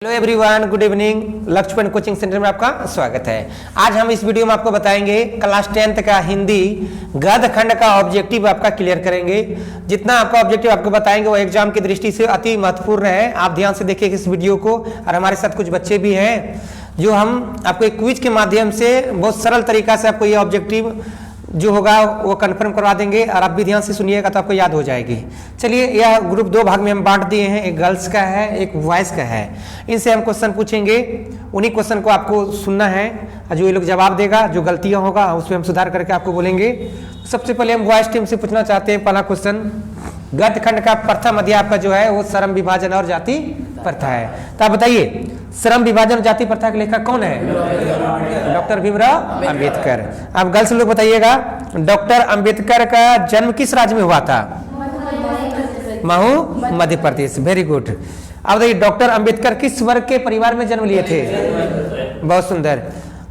Hello everyone, good evening. लक्ष्य point coaching centre में आपका स्वागत है। आज हम इस वीडियो में आपको बताएंगे क्लास 10th का हिंदी गद्य खंड का ऑब्जेक्टिव आपका क्लियर करेंगे। जितना आपका ऑब्जेक्टिव आपको बताएंगे वो एग्जाम की दृष्टि से अति महत्वपूर्ण है। आप ध्यान से देखिए इस वीडियो को। और हमारे साथ कुछ बच्चे भी हैं जो हम आपको एक क्विज के माध्यम से बहुत सरल तरीका से आपको ये ऑब्जेक्टिव जो होगा वो कंफर्म करवा देंगे। और आप भी ध्यान से सुनिएगा तो आपको याद हो जाएगी। चलिए, यह ग्रुप दो भाग में हम बांट दिए हैं, एक गर्ल्स का है एक बॉयज का है। इनसे हम क्वेश्चन पूछेंगे, उन्हीं क्वेश्चन को आपको सुनना है और जो ये लोग जवाब देगा, जो गलतियां होगा उसमें हम सुधार करके आपको बोलेंगे। सबसे पहले हम बॉयज टीम से पूछना चाहते हैं पहला क्वेश्चन। गद्य खंड का प्रथम अध्याय आपका जो है वो श्रम विभाजन और जाति प्रथा है। तो आप बताइए, श्रम विभाजन और जाति प्रथा के लेखक कौन है? डॉक्टर भीमराव अंबेडकर। अब गर्ल्स लोग बताइएगा, डॉक्टर अंबेडकर का जन्म किस राज्य में हुआ था? महू, मध्य प्रदेश। Very good. अब बताइए, डॉक्टर अंबेडकर किस वर्ग के परिवार में जन्म लिए थे? बहुत सुंदर।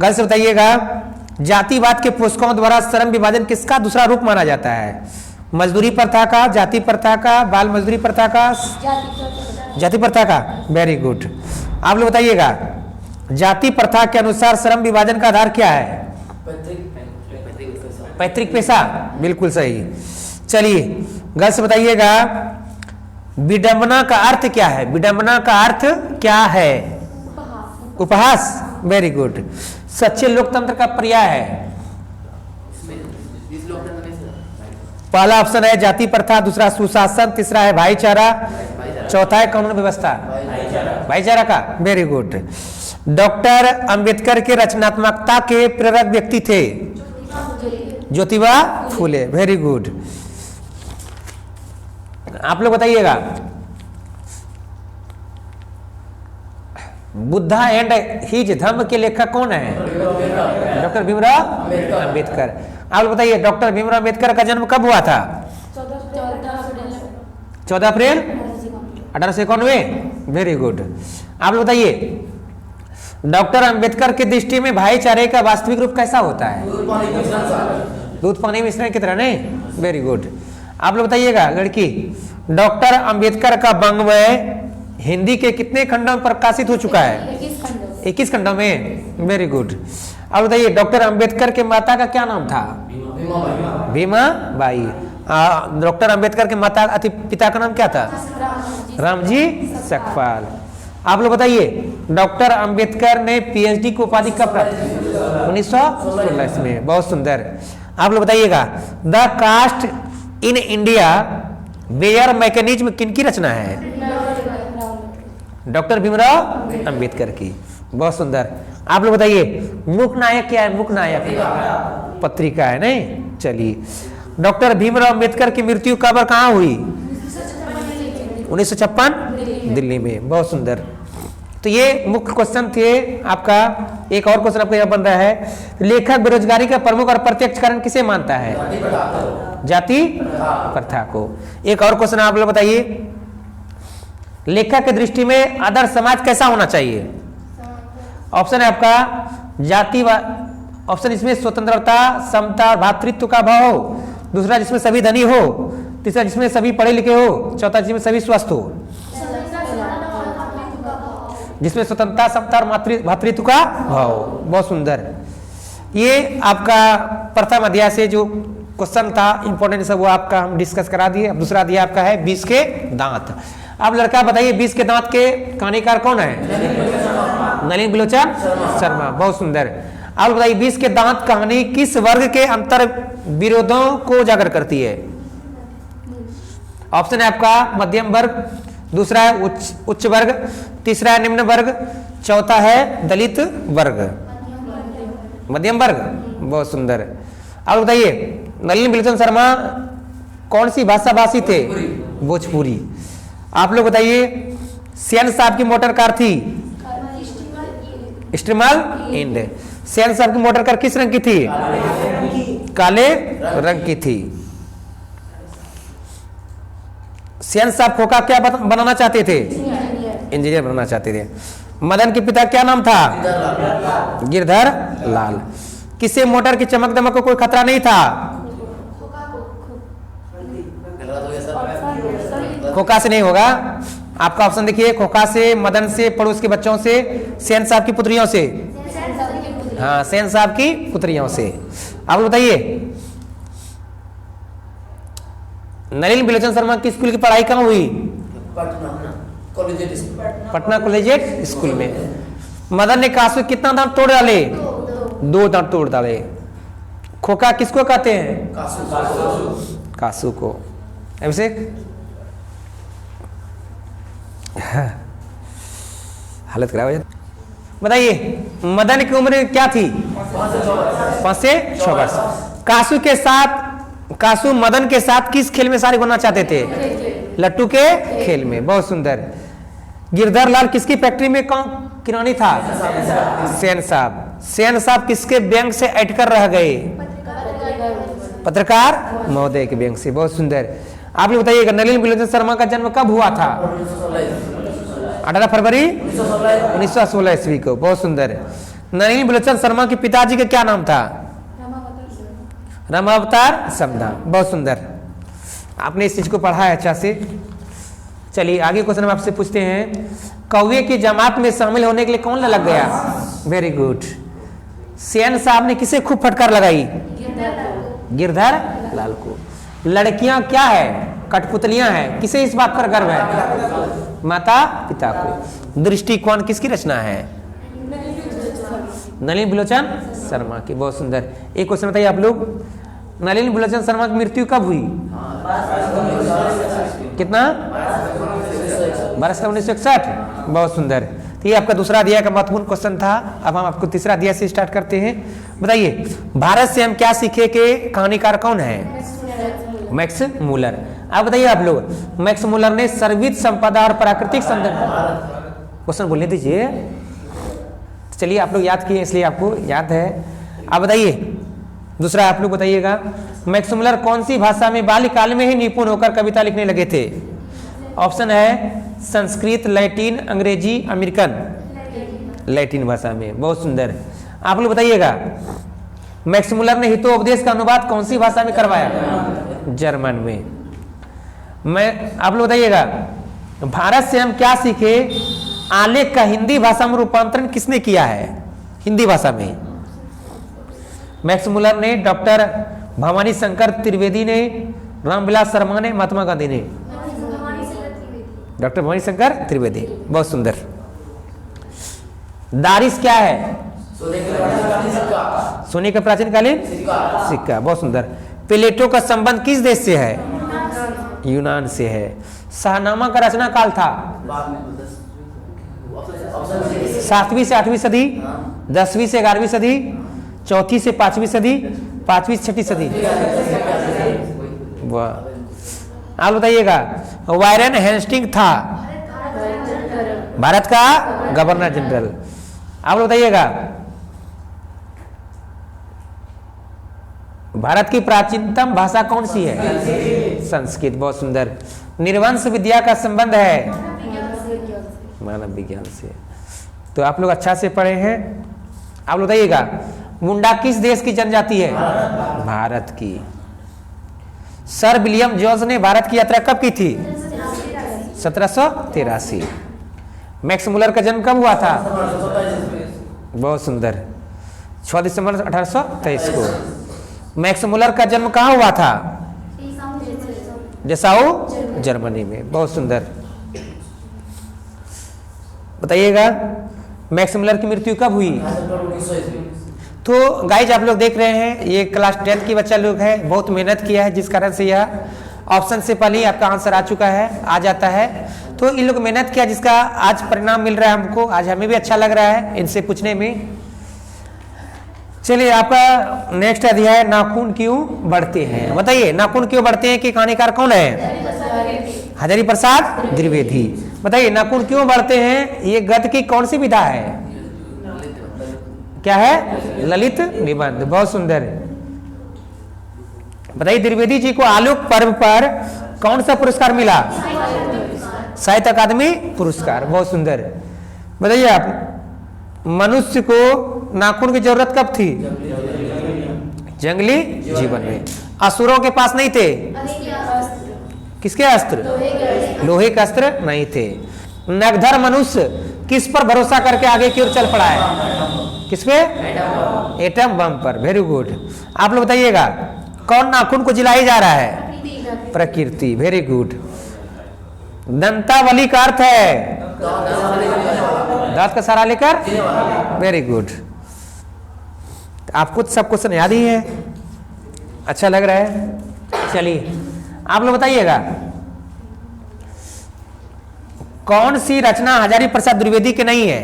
गर्ल्स बताइएगा, जातिवाद के पोषकों द्वारा श्रम विभाजन किसका दूसरा रूप माना जाता है? मजदूरी प्रथा का, जाति प्रथा का, बाल मजदूरी प्रथा का? जाति प्रथा का। Very good. आप लोग बताइएगा, जाति प्रथा के अनुसार श्रम विभाजन का आधार क्या है? पैतृक पेशा। बिल्कुल सही। चलिए गर्ल्स बताइएगा, विडंबना का अर्थ क्या है? विडंबना का अर्थ क्या है? उपहास। Very good. सच्चे लोकतंत्र का पर्याय है? पहला ऑप्शन है जाति प्रथा, दूसरा सुशासन, तीसरा है भाईचारा, चौथा है कानून व्यवस्था। भाईचारा का। Very good. डॉक्टर अंबेडकर के रचनात्मकता के प्रेरक व्यक्ति थे? ज्योतिबा फूले। Very good. आप लोग बताइएगा, बुद्धा एंड हिज धम्म के लेखक कौन है? डॉक्टर भीमराव अंबेडकर। आप लोग बताइए, डॉक्टर भीमराव अंबेडकर का जन्म कब हुआ था? 14 अप्रैल 1891। Very good. आप लोग बताइए, डॉक्टर अंबेडकर की दृष्टि में भाईचारे का वास्तविक रूप कैसा होता है? दूध पानी मिश्रण की तरह। नहीं? Very good. आप लोग बताइएगा लड़की, डॉक्टर अंबेडकर का वंगमय हिंदी के कितने खंडों में प्रकाशित हो चुका है? 21 खंडों में। Very good. अब बताइए, डॉक्टर अंबेडकर के माता का क्या नाम था? भीमा बाई। डॉक्टर अंबेडकर के माता पिता का नाम क्या था? रामजी सकपाल। आप लोग बताइए, डॉक्टर अंबेडकर ने पीएचडी की उपाधि कब प्राप्त की? 1916 में। बहुत सुंदर। आप लोग बताइएगा, the caste in India their mechanism किनकी रचना है? डॉक्टर भीमराव अंबेडकर की। बहुत सुंदर। आप लोग बताइए, मूक नायक क्या है? मूक नायक पत्रिका है। नहीं? चलिए, डॉक्टर भीमराव अंबेडकर की मृत्यु कब और कहाँ हुई? 1956 दिल्ली में। बहुत सुंदर। तो ये मुख्य क्वेश्चन थे आपका। एक और क्वेश्चन आपका यह बन रहा है, लेखक बेरोजगारी का प्रमुख और प्रत्यक्ष कारण किसे मानता है? जाति प्रथा को। एक और क्वेश्चन आप लोग बताइए, लेखक की दृष्टि में आदर्श समाज कैसा होना चाहिए? ऑप्शन है आपका जातिवाद, ऑप्शन इसमें स्वतंत्रता, समता और भातृत्व का भाव हो, दूसरा जिसमें सभी धनी हो, तीसरा जिसमें सभी पढ़े लिखे हो, चौथा जिसमें सभी स्वस्थ हो। जिसमें स्वतंत्रता, समता और भातृत्व का भाव। बहुत सुंदर। ये आपका प्रथम अध्याय से जो क्वेश्चन था इंपॉर्टेंट सब वो आपका हम डिस्कस करा दिए। अब दूसरा अध्याय आपका है 20 के दांत। अब लड़का बताइए, 20 के दांत के कहानीकार कौन है? नलिन बिलोचन शर्मा। बहुत सुंदर। आप बताइए, 20 के दांत कहानी किस वर्ग के अंतर विरोधों को उजागर करती है? ऑप्शन है आपका मध्यम वर्ग, दूसरा है उच्च वर्ग, तीसरा है निम्न वर्ग, चौथा है दलित वर्ग। मध्यम वर्ग। बहुत सुंदर। आप बताइए, नलिन बिलोचन शर्मा कौन सी भाषा भाषी थे? भोजपुरी। आप लोग बताइए, सेन साहब की मोटर कार थी? स्टीमर इंड। सेन साहब की मोटर कार किस रंग की थी? काले रंग की थी। सेन साहब खोखा क्या बनाना चाहते थे? इंजीनियर बनाना चाहते थे। मदन के पिता क्या नाम था? गिरधर लाल। किसे मोटर की चमक दमक को कोई खतरा नहीं था? खोखा से नहीं होगा। आपका ऑप्शन देखिए, खोखा से, मदन से, पड़ोस के बच्चों से, सेन साहब की पुत्रियों से। हाँ, सेन साहब की पुत्रियों से। आप बताइए, नलिन बिलोचन शर्मा की स्कूल की पढ़ाई कहाँ हुई? पटना कॉलेजिएट स्कूल में। मदन ने कासू कितना दांत तोड़ डाले? 2 दांत तोड़ डाले। खोखा किसको कहते हैं? कासू को। अभिषेक, हालत खराब हो जाती। बताइए, मदन की उम्र क्या थी? 5 से 6 वर्ष। कासू मदन के साथ किस खेल में शामिल होना चाहते थे? लट्टू के खेल में। बहुत सुंदर। गिरधर लाल किसकी फैक्ट्री में किरानी था? सेन साहब। सेन साहब किसके बैंक से अटकर रह गए? पत्रकार महोदय के बैंक से। बहुत सुंदर। आप लोग बताइएगा, नलिन बिलोचन शर्मा का जन्म कब हुआ था? 18 फरवरी 1916 ईस्वी को। बहुत सुंदर। नलिन बिलोचन शर्मा के पिताजी का क्या नाम था? रामावतार समधा। बहुत सुंदर, आपने इस चीज को पढ़ा है अच्छा से। चलिए आगे क्वेश्चन हम आपसे पूछते हैं, कौवे की जमात में शामिल होने के लिए कौन लग गया? Very good. सेन साहब ने किसे खूब फटकार लगाई? गिरधर लाल को। लड़कियां क्या है? कठपुतलियां हैं। किसे इस बात पर गर्व है? माता पिता को। दृष्टिकोण किसकी रचना है? नलिन बिलोचन शर्मा की। बहुत सुंदर। एक क्वेश्चन बताइए आप लोग, नलिन बिलोचन शर्मा की मृत्यु कब हुई? कितना? 12/1961। बहुत सुंदर। तो ये आपका दूसरा अध्याय का महत्वपूर्ण क्वेश्चन था। अब हम आपको तीसरा अध्याय से स्टार्ट करते हैं। बताइए, भारत से हम क्या सीखे के कहानीकार कौन है? Max Muller. आप बताइए आप लोग, मैक्स मूलर ने सर्वित संपदा और प्राकृतिक संदर्भ। क्वेश्चन बोलने दीजिए। चलिए, आप लोग याद किए इसलिए आपको याद है। आप बताइए, दूसरा आप लोग बताइएगा, मैक्स मूलर कौन सी भाषा में बाल्यकाल में ही निपुण होकर कविता लिखने लगे थे? ऑप्शन है संस्कृत, लैटिन, अंग्रेजी, अमेरिकन। लैटिन भाषा में। बहुत सुंदर। आप लोग बताइएगा, मैक्स मूलर ने हितोपदेश का अनुवाद कौन सी भाषा में करवाया? जर्मन में। आप लोग बताइएगा, भारत से हम क्या सीखे आलेख का हिंदी भाषा में रूपांतरण किसने किया है? हिंदी भाषा में। मैक्स मूलर ने, डॉक्टर भवानी शंकर त्रिवेदी ने, रामविलास शर्मा ने, महात्मा गांधी ने? डॉक्टर भवानी शंकर त्रिवेदी। बहुत सुंदर। दारिस क्या है? सोने का प्राचीन कालीन सिक्का। बहुत सुंदर। प्लेटो का संबंध किस देश से है? यूनान से है। शाहनामा का रचना काल था? 7वीं से 8वीं सदी, 10वीं से 11वीं सदी, 4वीं से 5वीं सदी, 5वीं से 6वीं सदी। वाह। आप बताइएगा, वारेन हेस्टिंग था भारत का गवर्नर जनरल। आप बताइएगा, भारत की प्राचीनतम भाषा कौन सी है? संस्कृत। बहुत सुंदर। निर्वंश विद्या का संबंध है मानव विज्ञान से। तो आप लोग अच्छा से पढ़े हैं। आप बताइएगा, मुंडा किस देश की जनजाति है? भारत की। सर विलियम जॉन्स ने भारत की यात्रा कब की थी? 1783। मैक्स मूलर का जन्म कब हुआ था? बहुत सुंदर, 6 दिसंबर 1823 को। मैक्स मूलर का जन्म कहाँ हुआ था? डेसाउ जर्मनी में। बहुत सुंदर। बताइएगा, मैक्स मूलर की मृत्यु कब हुई? तो गाइज आप लोग देख रहे हैं, ये क्लास 10 की बच्चा लोग है, बहुत मेहनत किया है, जिस कारण से यह ऑप्शन से पहले ही आपका आंसर आ चुका है, आ जाता है। तो इन लोग मेहनत किया, जिसका आज परिणाम मिल रहा है हमको। आज हमें भी अच्छा लग रहा है इनसे पूछने में। चलिए, आपका नेक्स्ट अध्याय, नाखून क्यों बढ़ते हैं। बताइए, नाखून क्यों बढ़ते हैं कि कहानीकार कौन है? हजारी प्रसाद द्विवेदी। बताइए, नाखून क्यों बढ़ते हैं, ये गद्य की कौन सी विधा है? क्या है? ललित निबंध। बहुत सुंदर। बताइए, द्विवेदी जी को आलोक पर्व पर कौन सा पुरस्कार मिला? साहित्य अकादमी पुरस्कार। बहुत सुंदर। बताइए आप, मनुष्य को नाखून की जरूरत कब थी? जंगली जीवन में। असुरों के पास नहीं थे? किसके अस्त्र? लोहे के अस्त्र नहीं थे। नगधर मनुष्य किस पर भरोसा करके आगे की ओर चल पड़ा है? किस पे? एटम बम पर। Very good. आप लोग बताइएगा, कौन नाखून को जिलाया जा रहा है? प्रकृति। Very good. दंतावली का अर्थ है दांत का सहारा लेकर। Very good. आपको सब क्वेश्चन याद ही है, अच्छा लग रहा है। चलिए आप लोग बताइएगा, कौन सी रचना हजारी प्रसाद द्विवेदी की नहीं है?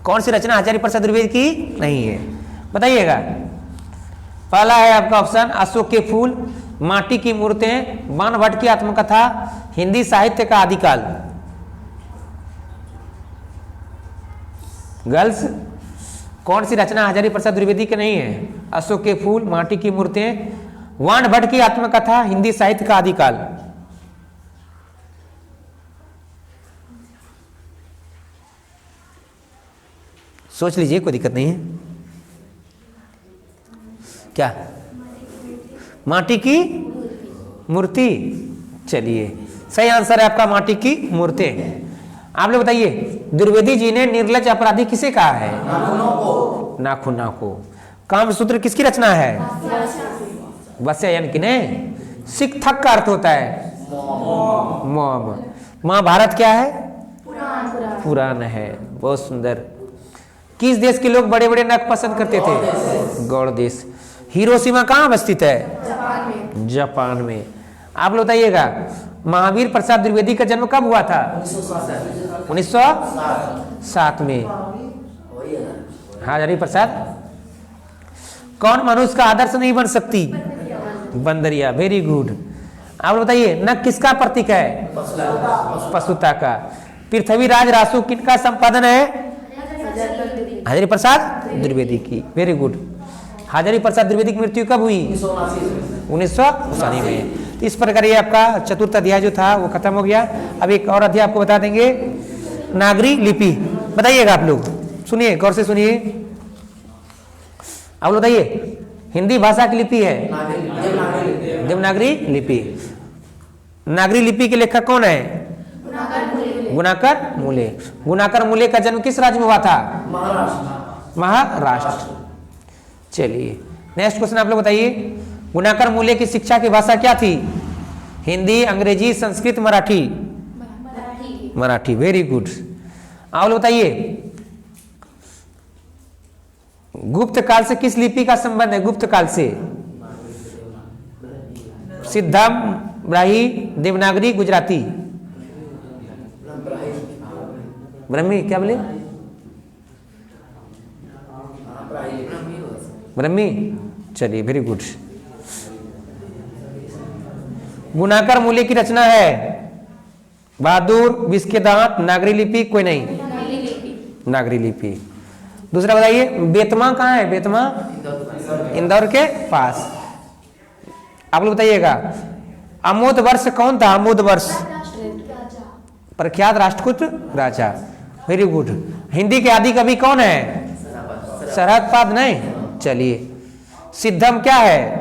कौन सी रचना हजारी प्रसाद द्विवेदी की नहीं है? बताइएगा। पहला है आपका ऑप्शन अशोक के फूल, माटी की मूर्तें, बाणभट्ट की आत्मकथा, हिंदी साहित्य का आदिकाल। गर्ल्स, कौन सी रचना हजारी प्रसाद द्विवेदी की नहीं है? अशोक के फूल, माटी की मूर्तें, बाणभट्ट की आत्मकथा, हिंदी साहित्य का आदिकाल। सोच लीजिए, कोई दिक्कत नहीं है। क्या? माटी की मूर्ति। चलिए सही आंसर है आपका माटी की मूर्ति। आप लोग बताइए, द्विवेदी जी ने निर्लज अपराधी किसे कहा है? नाखूनों को। कामसूत्र किसकी रचना है? वस्य यानी कि नहीं। सिख थक का अर्थ होता है मॉब। महाभारत क्या है? पुराण है। बहुत सुंदर। किस देश के लोग बड़े बड़े नख पसंद करते थे? गौड़ देश। हिरोशिमा कहाँ अवस्थित है? जापान में। आप लोग बताइएगा, महावीर प्रसाद द्विवेदी का जन्म कब हुआ था? 1907 में। हजारी प्रसाद। कौन मनुष्य का आदर्श नहीं बन सकती? बंदरिया। Very good. आप लोग बताइए, नख किसका प्रतीक है? पशुता का। पृथ्वीराज रासु किनका संपादन है? हजारी प्रसाद द्विवेदी की। Very good. हजारी प्रसाद द्विवेदी की मृत्यु कब हुई? 1919 में। तो इस प्रकार ये आपका चतुर्थ अध्याय जो था वो खत्म हो गया। अब एक और अध्याय आपको बता देंगे, नागरी लिपि। बताइएगा आप लोग, सुनिए गौर से सुनिए। आप लोग बताइए, हिंदी भाषा की लिपि है देवनागरी लिपि। नागरी लिपि के लेखक कौन है? गुणाकर मूले। गुणाकर मूले का जन्म किस राज्य में हुआ था? महाराष्ट्र। चलिए नेक्स्ट क्वेश्चन आप लोग बताइए, गुणाकर मूले की शिक्षा की भाषा क्या थी? हिंदी, अंग्रेजी, संस्कृत, मराठी? मराठी। Very good. आप लोग बताइए, गुप्त काल से किस लिपि का संबंध है? गुप्त काल से सिद्धा, ब्राह्मी, देवनागरी, गुजराती? ब्रह्मी। क्या बोले? ब्रह्मी। चलिए वेरी गुड। गुणाकर मूले की रचना है बहादुर, विष के दांत, नागरी लिपि? कोई नहीं। नागरी लिपि। दूसरा बताइए, बेतमा कहाँ है? बेतमा इंदौर के पास। आप लोग बताइएगा, अमोद वर्ष कौन था? अमोद वर्ष प्रख्यात राष्ट्रकूट राजा। Very good. हिंदी के आदि कवि कौन है? सरहद पाद नहीं। चलिए सिद्धम क्या है?